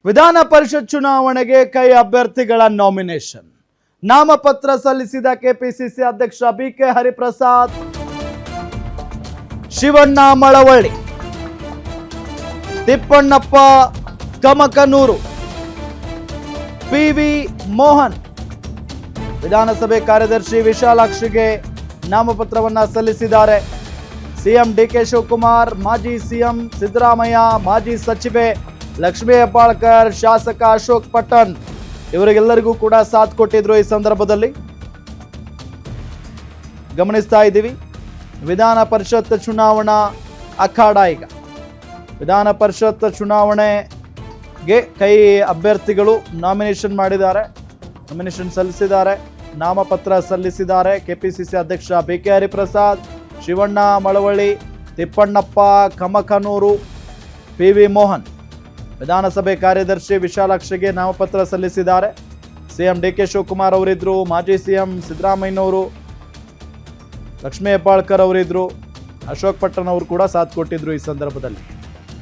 ವಿಧಾನ ಪರಿಷತ್ ಚುನಾವಣೆಗೆ ಕೈ ಅಭ್ಯರ್ಥಿಗಳ ನಾಮಿನೇಷನ್. ನಾಮಪತ್ರ ಸಲ್ಲಿಸಿದ ಕೆಪಿಸಿಸಿ ಅಧ್ಯಕ್ಷ ಬಿಕೆ ಹರಿಪ್ರಸಾದ್, ಶಿವಣ್ಣ ಮಳವಳ್ಳಿ, ತಿಪ್ಪಣ್ಣಪ್ಪ ಕಮಕನೂರು, ಪಿವಿ ಮೋಹನ್, ವಿಧಾನಸಭೆ ಕಾರ್ಯದರ್ಶಿ ವಿಶಾಲಾಕ್ಷಿಗೆ ನಾಮಪತ್ರವನ್ನ ಸಲ್ಲಿಸಿದ್ದಾರೆ. ಸಿಎಂ ಡಿಕೆ ಶಿವಕುಮಾರ್, ಮಾಜಿ ಸಿಎಂ ಸಿದ್ದರಾಮಯ್ಯ, ಮಾಜಿ ಸಚಿವೆ ಲಕ್ಷ್ಮೀ ಹೆಬ್ಬಾಳ್ಕರ್, ಶಾಸಕ ಅಶೋಕ್ ಪಟ್ಟಣ್ ಇವರಿಗೆಲ್ಲರಿಗೂ ಕೂಡ ಸಾಥ್ ಕೊಟ್ಟಿದ್ರು. ಈ ಸಂದರ್ಭದಲ್ಲಿ ಗಮನಿಸ್ತಾ ಇದ್ದೀವಿ, ವಿಧಾನ ಪರಿಷತ್ ಚುನಾವಣಾ ಅಖಾಡ. ಈಗ ವಿಧಾನ ಪರಿಷತ್ ಚುನಾವಣೆಗೆ ಕೈ ಅಭ್ಯರ್ಥಿಗಳು ನಾಮಿನೇಷನ್ ಮಾಡಿದ್ದಾರೆ, ನಾಮಿನೇಷನ್ ಸಲ್ಲಿಸಿದ್ದಾರೆ, ನಾಮಪತ್ರ ಸಲ್ಲಿಸಿದ್ದಾರೆ. ಕೆಪಿಸಿಸಿ ಅಧ್ಯಕ್ಷ ಬಿಕೆ ಹರಿಪ್ರಸಾದ್, ಶಿವಣ್ಣ ಮಳವಳ್ಳಿ, ತಿಪ್ಪಣ್ಣಪ್ಪ ಕಮಕನೂರು, ಪಿವಿ ಮೋಹನ್, ವಿಧಾನಸಭೆ ಕಾರ್ಯದರ್ಶಿ ವಿಶಾಲಾಕ್ಷಿಗೆ ನಾಮಪತ್ರ ಸಲ್ಲಿಸಿದ್ದಾರೆ. ಸಿಎಂ ಡಿಕೆ ಶಿವಕುಮಾರ್ ಅವರಿದ್ರು, ಮಾಜಿ ಸಿಎಂ ಸಿದ್ದರಾಮಯ್ಯನವರು, ಲಕ್ಷ್ಮೀ ಹೆಬ್ಬಾಳ್ಕರ್ ಅವರಿದ್ರು, ಅಶೋಕ್ ಪಟ್ಟಣ್ ಅವರು ಕೂಡ ಸಾಥ್ ಕೊಟ್ಟಿದ್ರು ಈ ಸಂದರ್ಭದಲ್ಲಿ.